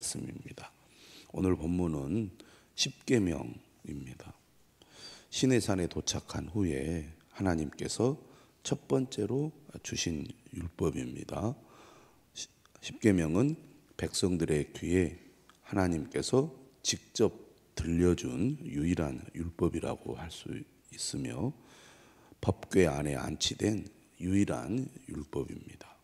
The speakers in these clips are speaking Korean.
말씀입니다. 오늘 본문은 십계명입니다. 시내산에 도착한 후에 하나님께서 첫 번째로 주신 율법입니다. 십계명은 백성들의 귀에 하나님께서 직접 들려준 유일한 율법이라고 할 수 있으며 법궤 안에 안치된 유일한 율법입니다.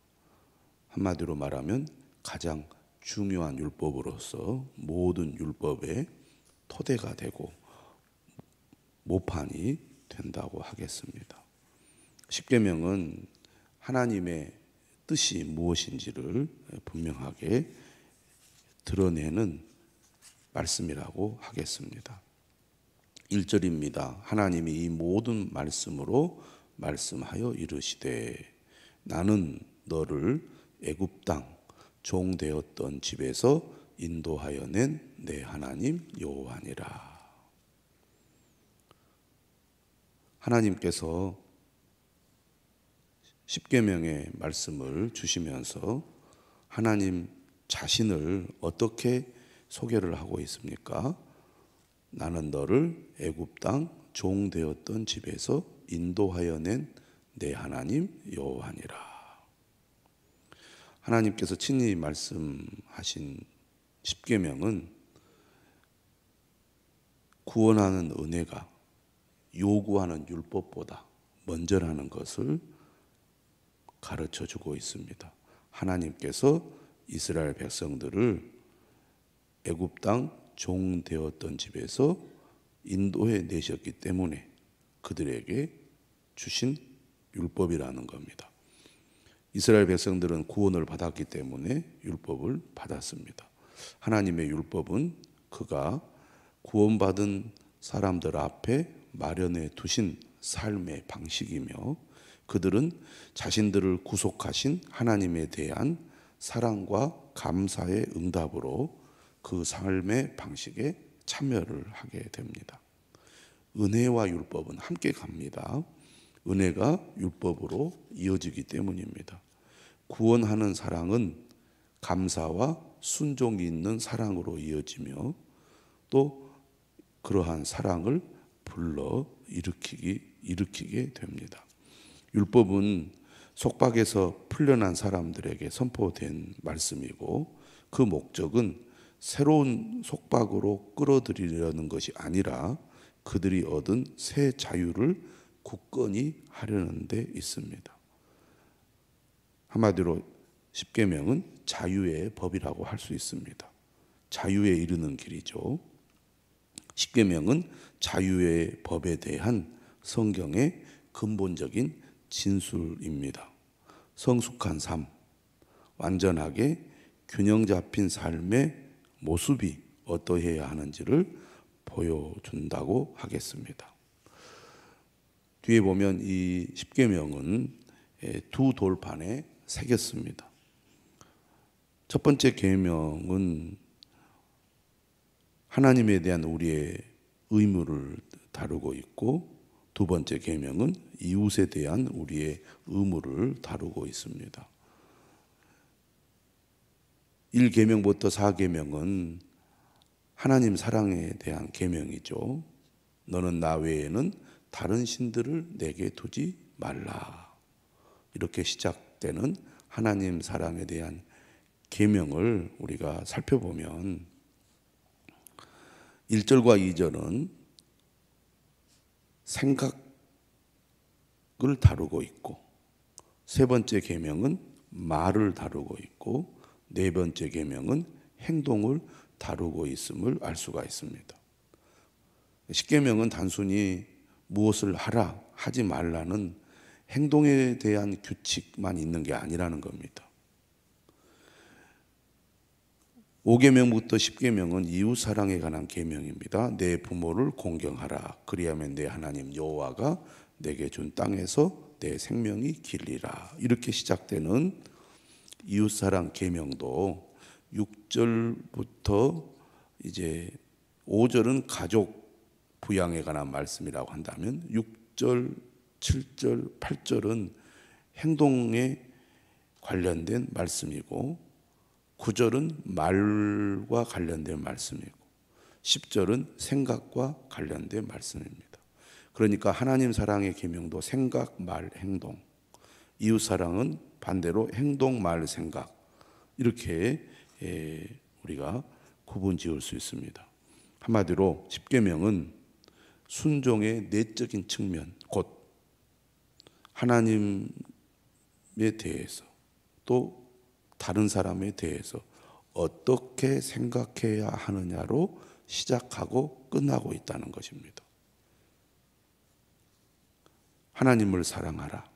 한마디로 말하면 가장 중요한 율법으로서 모든 율법의 토대가 되고 모판이 된다고 하겠습니다. 십계명은 하나님의 뜻이 무엇인지를 분명하게 드러내는 말씀이라고 하겠습니다. 1절입니다. 하나님이 이 모든 말씀으로 말씀하여 이르시되 나는 너를 애굽 땅 종 되었던 집에서 인도하여 낸 내 하나님 여호와니라. 하나님께서 십계명의 말씀을 주시면서 하나님 자신을 어떻게 소개를 하고 있습니까? 나는 너를 애굽 땅 종 되었던 집에서 인도하여 낸 내 하나님 여호와니라. 하나님께서 친히 말씀하신 십계명은 구원하는 은혜가 요구하는 율법보다 먼저라는 것을 가르쳐 주고 있습니다. 하나님께서 이스라엘 백성들을 애굽 땅 종 되었던 집에서 인도해 내셨기 때문에 그들에게 주신 율법이라는 겁니다. 이스라엘 백성들은 구원을 받았기 때문에 율법을 받았습니다. 하나님의 율법은 그가 구원받은 사람들 앞에 마련해 두신 삶의 방식이며 그들은 자신들을 구속하신 하나님에 대한 사랑과 감사의 응답으로 그 삶의 방식에 참여를 하게 됩니다. 은혜와 율법은 함께 갑니다. 은혜가 율법으로 이어지기 때문입니다. 구원하는 사랑은 감사와 순종이 있는 사랑으로 이어지며 또 그러한 사랑을 불러 일으키게 됩니다. 율법은 속박에서 풀려난 사람들에게 선포된 말씀이고 그 목적은 새로운 속박으로 끌어들이려는 것이 아니라 그들이 얻은 새 자유를 굳건히 하려는 데 있습니다. 한마디로 십계명은 자유의 법이라고 할 수 있습니다. 자유에 이르는 길이죠. 십계명은 자유의 법에 대한 성경의 근본적인 진술입니다. 성숙한 삶, 완전하게 균형 잡힌 삶의 모습이 어떠해야 하는지를 보여준다고 하겠습니다. 뒤에 보면 이 십계명은 두 돌판에 새겼습니다. 첫 번째 계명은 하나님에 대한 우리의 의무를 다루고 있고 두 번째 계명은 이웃에 대한 우리의 의무를 다루고 있습니다. 1계명부터 4계명은 하나님 사랑에 대한 계명이죠. 너는 나 외에는 다른 신들을 내게 두지 말라. 이렇게 시작되는 하나님 사랑에 대한 계명을 우리가 살펴보면 1절과 2절은 생각을 다루고 있고 세 번째 계명은 말을 다루고 있고 네 번째 계명은 행동을 다루고 있음을 알 수가 있습니다. 십계명은 단순히 무엇을 하라 하지 말라는 행동에 대한 규칙만 있는 게 아니라는 겁니다. 5계명부터 10계명은 이웃 사랑에 관한 계명입니다. 내 부모를 공경하라. 그리하면 내 하나님 여호와가 내게 준 땅에서 내 생명이 길리라. 이렇게 시작되는 이웃 사랑 계명도 6절부터 이제 5절은 가족 부양에 관한 말씀이라고 한다면 6절, 7절, 8절은 행동에 관련된 말씀이고 9절은 말과 관련된 말씀이고 10절은 생각과 관련된 말씀입니다. 그러니까 하나님 사랑의 계명도 생각, 말, 행동, 이웃 사랑은 반대로 행동, 말, 생각, 이렇게 우리가 구분 지을 수 있습니다. 한마디로 십계명은 순종의 내적인 측면, 곧 하나님에 대해서 또 다른 사람에 대해서 어떻게 생각해야 하느냐로 시작하고 끝나고 있다는 것입니다. 하나님을 사랑하라,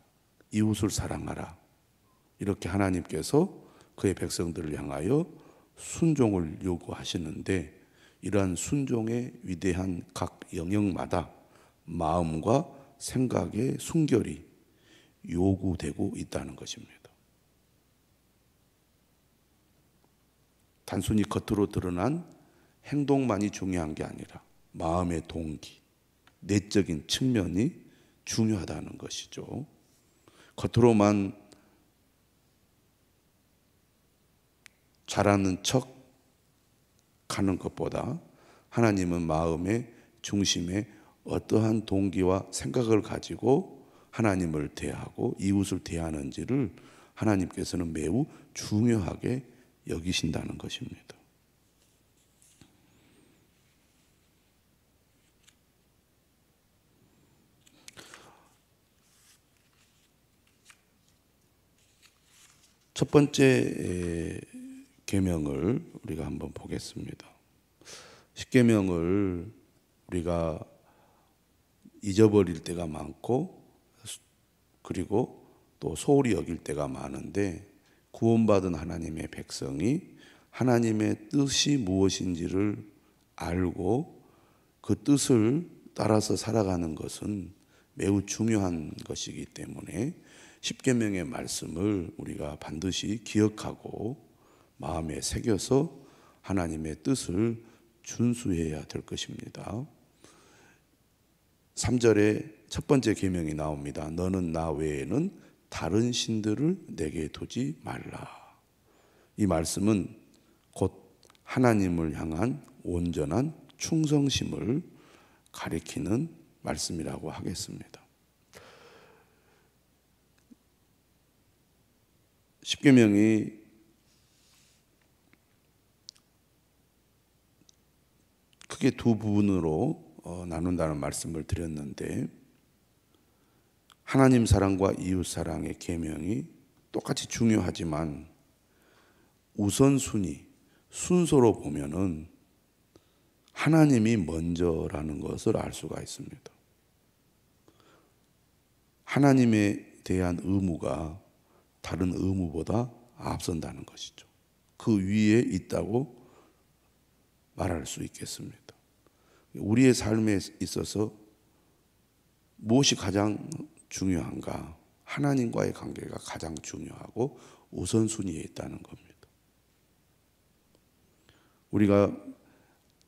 이웃을 사랑하라, 이렇게 하나님께서 그의 백성들을 향하여 순종을 요구하시는데, 이러한 순종의 위대한 각 영역마다 마음과 생각의 순결이 요구되고 있다는 것입니다. 단순히 겉으로 드러난 행동만이 중요한 게 아니라 마음의 동기, 내적인 측면이 중요하다는 것이죠. 겉으로만 잘하는 척 하는 것보다 하나님은 마음의 중심에 어떠한 동기와 생각을 가지고 하나님을 대하고 이웃을 대하는지를 하나님께서는 매우 중요하게 여기신다는 것입니다. 첫 번째 계명을 우리가 한번 보겠습니다. 십계명을 우리가 잊어버릴 때가 많고 그리고 또 소홀히 여길 때가 많은데, 구원받은 하나님의 백성이 하나님의 뜻이 무엇인지를 알고 그 뜻을 따라서 살아가는 것은 매우 중요한 것이기 때문에 십계명의 말씀을 우리가 반드시 기억하고 마음에 새겨서 하나님의 뜻을 준수해야 될 것입니다. 3절에 첫 번째 계명이 나옵니다. 너는 나 외에는 다른 신들을 내게 두지 말라. 이 말씀은 곧 하나님을 향한 온전한 충성심을 가리키는 말씀이라고 하겠습니다. 십계명이 크게 두 부분으로 나눈다는 말씀을 드렸는데, 하나님 사랑과 이웃 사랑의 계명이 똑같이 중요하지만 우선순위, 순서로 보면은 하나님이 먼저라는 것을 알 수가 있습니다. 하나님에 대한 의무가 다른 의무보다 앞선다는 것이죠. 그 위에 있다고 말할 수 있겠습니다. 우리의 삶에 있어서 무엇이 가장 중요한가? 하나님과의 관계가 가장 중요하고 우선순위에 있다는 겁니다. 우리가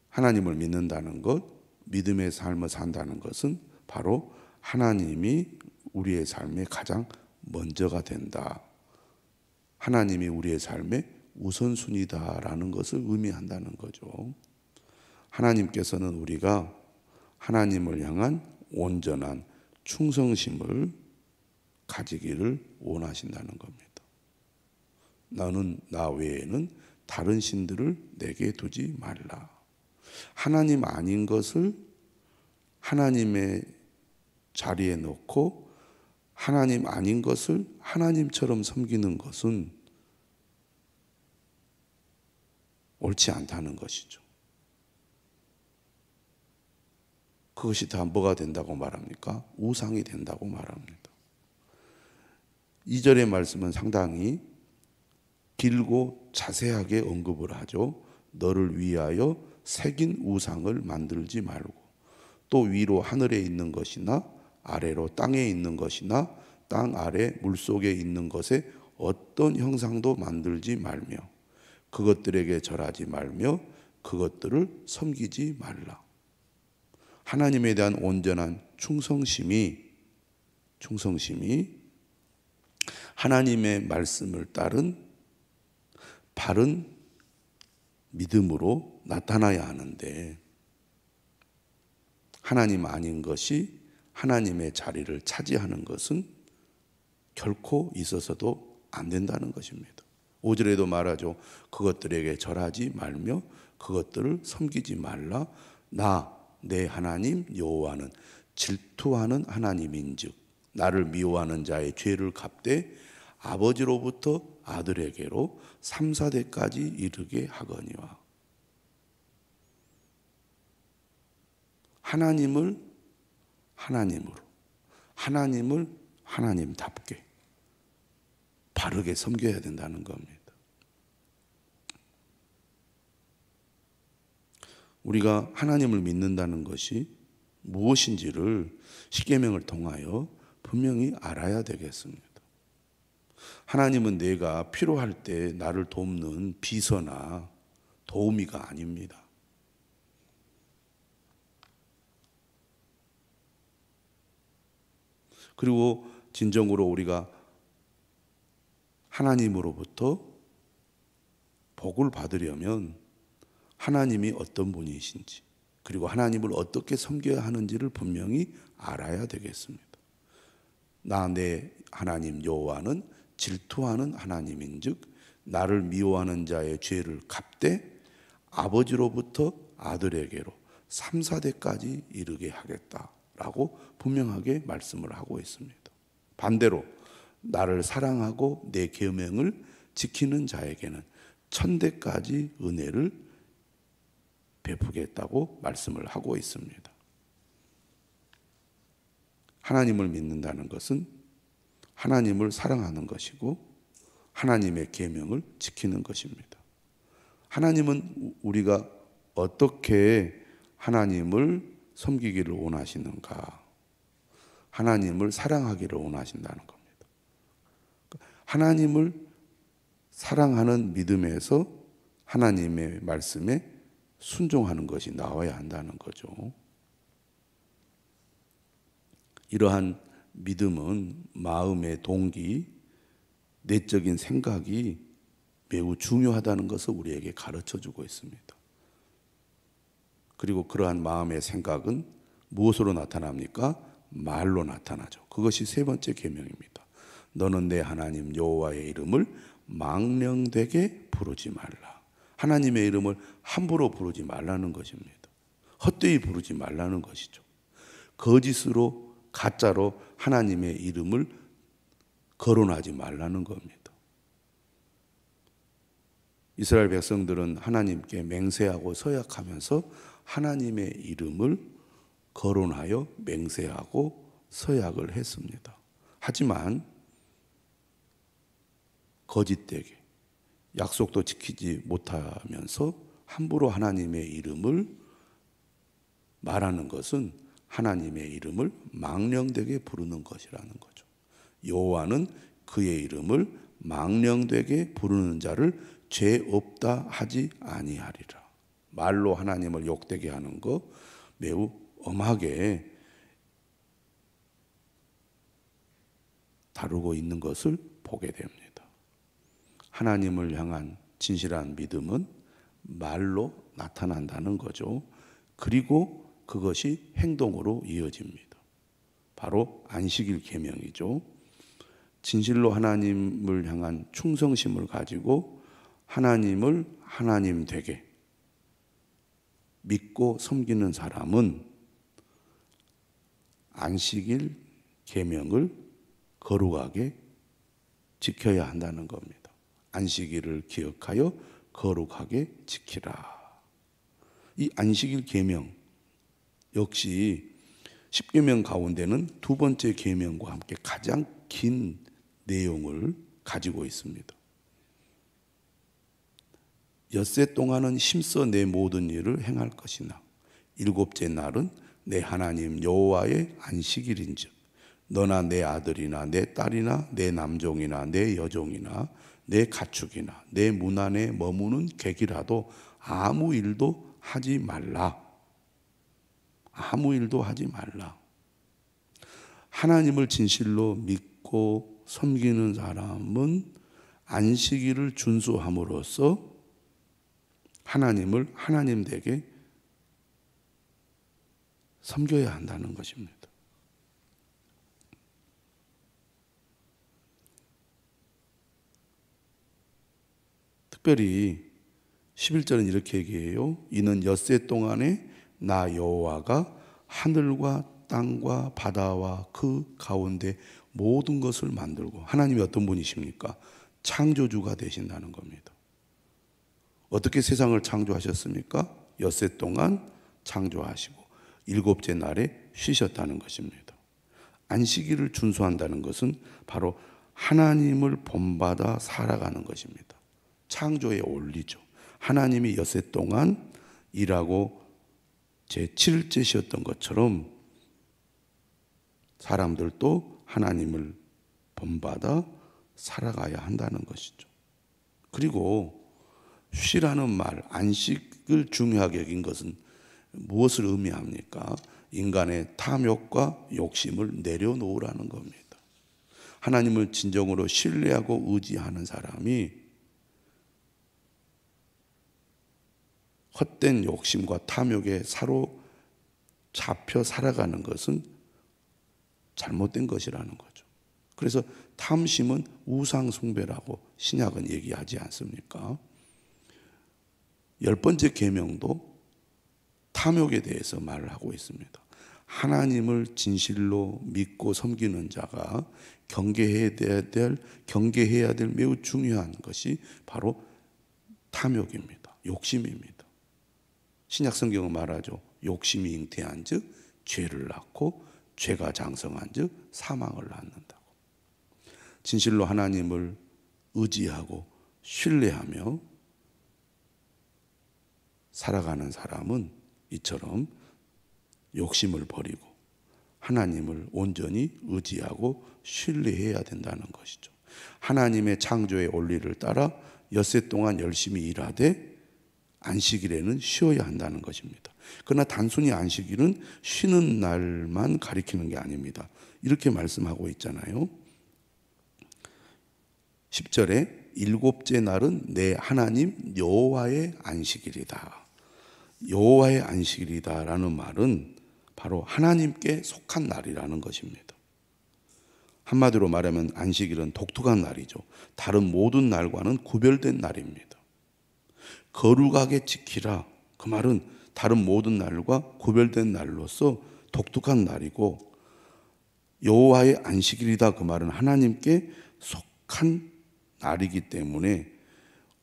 하나님을 믿는다는 것, 믿음의 삶을 산다는 것은 바로 하나님이 우리의 삶에 가장 먼저가 된다, 하나님이 우리의 삶의 우선순위다라는 것을 의미한다는 거죠. 하나님께서는 우리가 하나님을 향한 온전한 충성심을 가지기를 원하신다는 겁니다. 너는 나 외에는 다른 신들을 내게 두지 말라. 하나님 아닌 것을 하나님의 자리에 놓고 하나님 아닌 것을 하나님처럼 섬기는 것은 옳지 않다는 것이죠. 그것이 다 뭐가 된다고 말합니까? 우상이 된다고 말합니다. 2절의 말씀은 상당히 길고 자세하게 언급을 하죠. 너를 위하여 새긴 우상을 만들지 말고, 또 위로 하늘에 있는 것이나 아래로 땅에 있는 것이나 땅 아래 물속에 있는 것에 어떤 형상도 만들지 말며 그것들에게 절하지 말며 그것들을 섬기지 말라. 하나님에 대한 온전한 충성심이 하나님의 말씀을 따른 바른 믿음으로 나타나야 하는데 하나님 아닌 것이 하나님의 자리를 차지하는 것은 결코 있어서도 안 된다는 것입니다. 5절에도 말하죠. 그것들에게 절하지 말며 그것들을 섬기지 말라. 나 내 하나님 여호와는 질투하는 하나님인즉 나를 미워하는 자의 죄를 갚되 아버지로부터 아들에게로 3, 4대까지 이르게 하거니와. 하나님을 하나님으로, 하나님을 하나님답게 바르게 섬겨야 된다는 겁니다. 우리가 하나님을 믿는다는 것이 무엇인지를 십계명을 통하여 분명히 알아야 되겠습니다. 하나님은 내가 필요할 때 나를 돕는 비서나 도우미가 아닙니다. 그리고 진정으로 우리가 하나님으로부터 복을 받으려면 하나님이 어떤 분이신지 그리고 하나님을 어떻게 섬겨야 하는지를 분명히 알아야 되겠습니다. 나 내 하나님 여호와는 질투하는 하나님인즉 나를 미워하는 자의 죄를 갚되 아버지로부터 아들에게로 3, 4대까지 이르게 하겠다라고 분명하게 말씀을 하고 있습니다. 반대로 나를 사랑하고 내 계명을 지키는 자에게는 1000대까지 은혜를 베푸겠다고 말씀을 하고 있습니다. 하나님을 믿는다는 것은 하나님을 사랑하는 것이고 하나님의 계명을 지키는 것입니다. 하나님은 우리가 어떻게 하나님을 섬기기를 원하시는가? 하나님을 사랑하기를 원하신다는 겁니다. 하나님을 사랑하는 믿음에서 하나님의 말씀에 순종하는 것이 나와야 한다는 거죠. 이러한 믿음은 마음의 동기, 내적인 생각이 매우 중요하다는 것을 우리에게 가르쳐주고 있습니다. 그리고 그러한 마음의 생각은 무엇으로 나타납니까? 말로 나타나죠. 그것이 세 번째 계명입니다. 너는 내 하나님 여호와의 이름을 망령되게 부르지 말라. 하나님의 이름을 함부로 부르지 말라는 것입니다. 헛되이 부르지 말라는 것이죠. 거짓으로 가짜로 하나님의 이름을 거론하지 말라는 겁니다. 이스라엘 백성들은 하나님께 맹세하고 서약하면서 하나님의 이름을 거론하여 맹세하고 서약을 했습니다. 하지만 거짓되게 약속도 지키지 못하면서 함부로 하나님의 이름을 말하는 것은 하나님의 이름을 망령되게 부르는 것이라는 거죠. 여호와는 그의 이름을 망령되게 부르는 자를 죄 없다 하지 아니하리라. 말로 하나님을 욕되게 하는 거 매우 엄하게 다루고 있는 것을 보게 됩니다. 하나님을 향한 진실한 믿음은 말로 나타난다는 거죠. 그리고 그것이 행동으로 이어집니다. 바로 안식일 계명이죠. 진실로 하나님을 향한 충성심을 가지고 하나님을 하나님 되게 믿고 섬기는 사람은 안식일 계명을 거룩하게 지켜야 한다는 겁니다. 안식일을 기억하여 거룩하게 지키라. 이 안식일 계명 역시 10계명 가운데는 두 번째 계명과 함께 가장 긴 내용을 가지고 있습니다. 엿새 동안은 힘써 내 모든 일을 행할 것이나 일곱째 날은 내 하나님 여호와의 안식일인즉 너나 내 아들이나 내 딸이나 내 남종이나 내 여종이나 내 가축이나 내 문 안에 머무는 객이라도 아무 일도 하지 말라. 아무 일도 하지 말라. 하나님을 진실로 믿고 섬기는 사람은 안식일을 준수함으로써 하나님을 하나님 되게 섬겨야 한다는 것입니다. 특별히 11절은 이렇게 얘기해요. 이는 엿새 동안에 나 여호와가 하늘과 땅과 바다와 그 가운데 모든 것을 만들고, 하나님이 어떤 분이십니까? 창조주가 되신다는 겁니다. 어떻게 세상을 창조하셨습니까? 엿새 동안 창조하시고 일곱째 날에 쉬셨다는 것입니다. 안식일을 준수한다는 것은 바로 하나님을 본받아 살아가는 것입니다. 창조의 원리죠. 하나님이 엿새 동안 일하고 제7일째 쉬었던 것처럼 사람들도 하나님을 본받아 살아가야 한다는 것이죠. 그리고 쉬라는 말, 안식을 중요하게 여긴 것은 무엇을 의미합니까? 인간의 탐욕과 욕심을 내려놓으라는 겁니다. 하나님을 진정으로 신뢰하고 의지하는 사람이 헛된 욕심과 탐욕에 사로잡혀 살아가는 것은 잘못된 것이라는 거죠. 그래서 탐심은 우상 숭배라고 신약은 얘기하지 않습니까? 10번째 계명도 탐욕에 대해서 말을 하고 있습니다. 하나님을 진실로 믿고 섬기는 자가 경계해야 될 매우 중요한 것이 바로 탐욕입니다. 욕심입니다. 신약 성경은 말하죠. 욕심이 잉태한 즉 죄를 낳고 죄가 장성한 즉 사망을 낳는다고. 진실로 하나님을 의지하고 신뢰하며 살아가는 사람은 이처럼 욕심을 버리고 하나님을 온전히 의지하고 신뢰해야 된다는 것이죠. 하나님의 창조의 원리를 따라 엿새 동안 열심히 일하되 안식일에는 쉬어야 한다는 것입니다. 그러나 단순히 안식일은 쉬는 날만 가리키는 게 아닙니다. 이렇게 말씀하고 있잖아요. 10절에 일곱째 날은 내 하나님 여호와의 안식일이다. 여호와의 안식일이다라는 말은 바로 하나님께 속한 날이라는 것입니다. 한마디로 말하면 안식일은 독특한 날이죠. 다른 모든 날과는 구별된 날입니다. 거룩하게 지키라. 그 말은 다른 모든 날과 구별된 날로서 독특한 날이고, 여호와의 안식일이다. 그 말은 하나님께 속한 날이기 때문에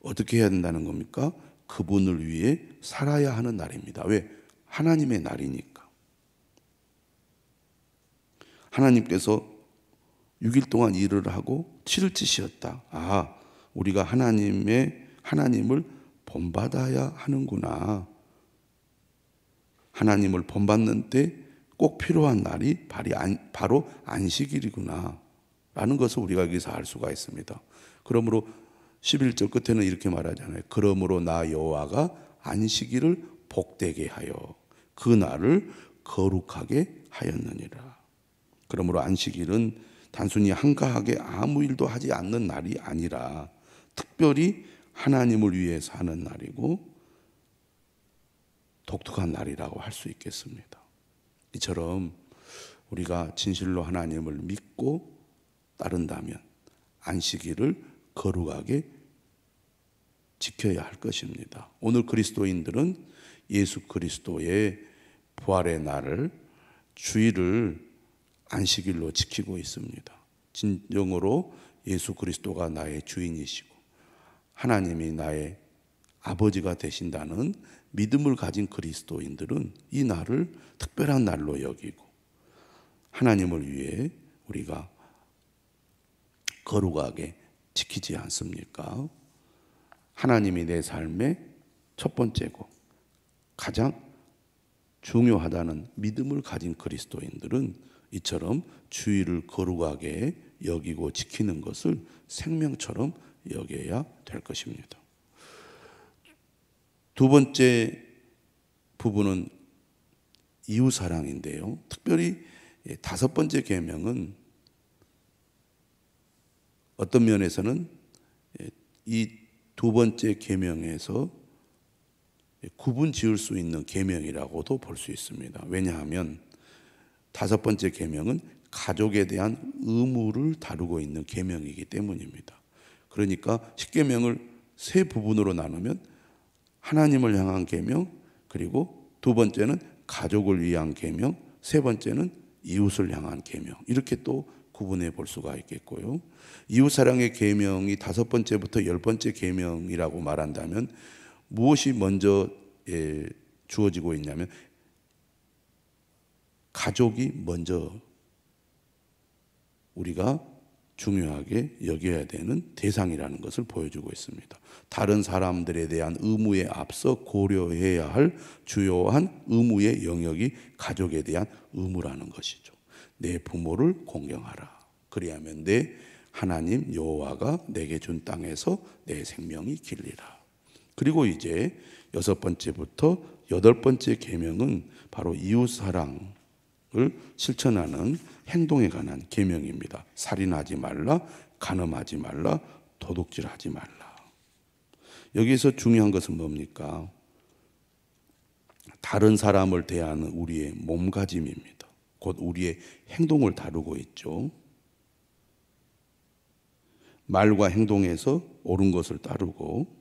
어떻게 해야 된다는 겁니까? 그분을 위해 살아야 하는 날입니다. 왜? 하나님의 날이니까. 하나님께서 6일 동안 일을 하고 7일째 쉬었다. 아, 우리가 하나님을 본받아야 하는구나. 하나님을 본받는 때 꼭 필요한 날이 바로 안식일이구나 라는 것을 우리가 여기서 알 수가 있습니다. 그러므로 11절 끝에는 이렇게 말하잖아요. 그러므로 나 여호와가 안식일을 복되게 하여 그 날을 거룩하게 하였느니라. 그러므로 안식일은 단순히 한가하게 아무 일도 하지 않는 날이 아니라 특별히 하나님을 위해서 하는 날이고 독특한 날이라고 할 수 있겠습니다. 이처럼 우리가 진실로 하나님을 믿고 따른다면 안식일을 거룩하게 지켜야 할 것입니다. 오늘 그리스도인들은 예수 그리스도의 부활의 날을, 주일을 안식일로 지키고 있습니다. 진정으로 예수 그리스도가 나의 주인이시고 하나님이 나의 아버지가 되신다는 믿음을 가진 그리스도인들은 이 날을 특별한 날로 여기고 하나님을 위해 우리가 거룩하게 지키지 않습니까? 하나님이 내 삶의 첫 번째고 가장 중요하다는 믿음을 가진 그리스도인들은 이처럼 주일을 거룩하게 여기고 지키는 것을 생명처럼 여겨야 될 것입니다. 두 번째 부분은 이웃사랑인데요. 특별히 다섯 번째 계명은 어떤 면에서는 이 두 번째 계명에서 구분 지을 수 있는 계명이라고도 볼 수 있습니다. 왜냐하면 다섯 번째 계명은 가족에 대한 의무를 다루고 있는 계명이기 때문입니다. 그러니까 십계명을 세 부분으로 나누면 하나님을 향한 계명, 그리고 두 번째는 가족을 위한 계명, 세 번째는 이웃을 향한 계명, 이렇게 또 구분해 볼 수가 있겠고요. 이웃 사랑의 계명이 다섯 번째부터 열 번째 계명이라고 말한다면 무엇이 먼저 주어지고 있냐면 가족이 먼저 우리가 중요하게 여겨야 되는 대상이라는 것을 보여주고 있습니다. 다른 사람들에 대한 의무에 앞서 고려해야 할 주요한 의무의 영역이 가족에 대한 의무라는 것이죠. 내 부모를 공경하라. 그리하면 내 하나님 여호와가 내게 준 땅에서 내 생명이 길리라. 그리고 이제 여섯 번째부터 여덟 번째 계명은 바로 이웃 사랑을 실천하는 행동에 관한 계명입니다. 살인하지 말라, 간음하지 말라, 도둑질하지 말라. 여기서 중요한 것은 뭡니까? 다른 사람을 대하는 우리의 몸가짐입니다. 곧 우리의 행동을 다루고 있죠. 말과 행동에서 옳은 것을 따르고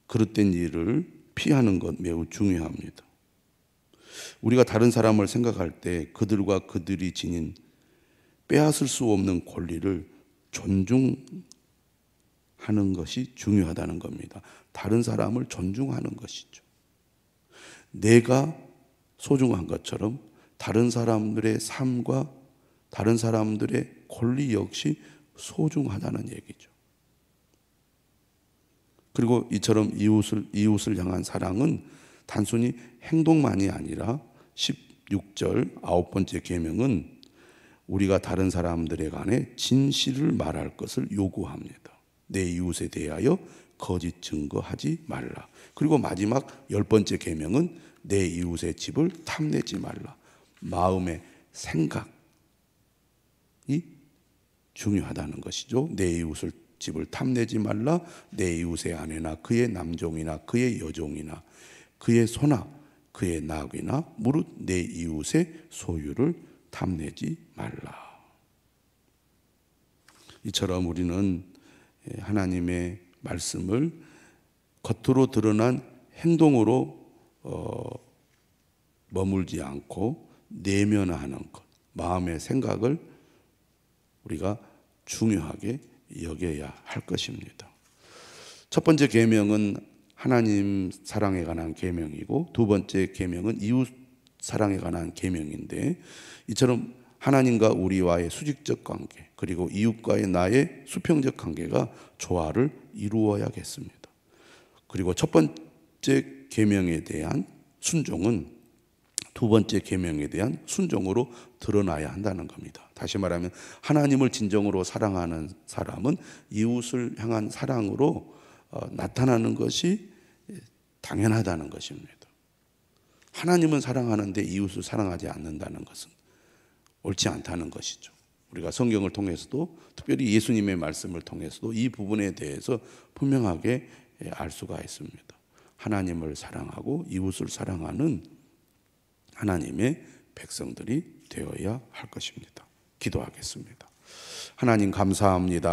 그릇된 일을 피하는 것 매우 중요합니다. 우리가 다른 사람을 생각할 때 그들과 그들이 지닌 빼앗을 수 없는 권리를 존중하는 것이 중요하다는 겁니다. 다른 사람을 존중하는 것이죠. 내가 소중한 것처럼 다른 사람들의 삶과 다른 사람들의 권리 역시 소중하다는 얘기죠. 그리고 이처럼 이웃을 향한 사랑은 단순히 행동만이 아니라 16절 아홉 번째 계명은 우리가 다른 사람들에 관해 진실을 말할 것을 요구합니다. 내 이웃에 대하여 거짓 증거하지 말라. 그리고 마지막 열 번째 계명은 내 이웃의 집을 탐내지 말라. 마음의 생각이 중요하다는 것이죠. 내 이웃을 집을 탐내지 말라. 내 이웃의 아내나 그의 남종이나 그의 여종이나 그의 소나 그의 낙이나 무릇 내 이웃의 소유를 탐내지 말라. 이처럼 우리는 하나님의 말씀을 겉으로 드러난 행동으로 머물지 않고 내면화하는 것, 마음의 생각을 우리가 중요하게 여겨야 할 것입니다. 첫 번째 계명은 하나님 사랑에 관한 계명이고 두 번째 계명은 이웃 사랑에 관한 계명인데 이처럼 하나님과 우리와의 수직적 관계 그리고 이웃과의 나의 수평적 관계가 조화를 이루어야겠습니다. 그리고 첫 번째 계명에 대한 순종은 두 번째 계명에 대한 순종으로 드러나야 한다는 겁니다. 다시 말하면 하나님을 진정으로 사랑하는 사람은 이웃을 향한 사랑으로 나타나는 것이 당연하다는 것입니다. 하나님은 사랑하는데 이웃을 사랑하지 않는다는 것은 옳지 않다는 것이죠. 우리가 성경을 통해서도 특별히 예수님의 말씀을 통해서도 이 부분에 대해서 분명하게 알 수가 있습니다. 하나님을 사랑하고 이웃을 사랑하는 하나님의 백성들이 되어야 할 것입니다. 기도하겠습니다. 하나님 감사합니다.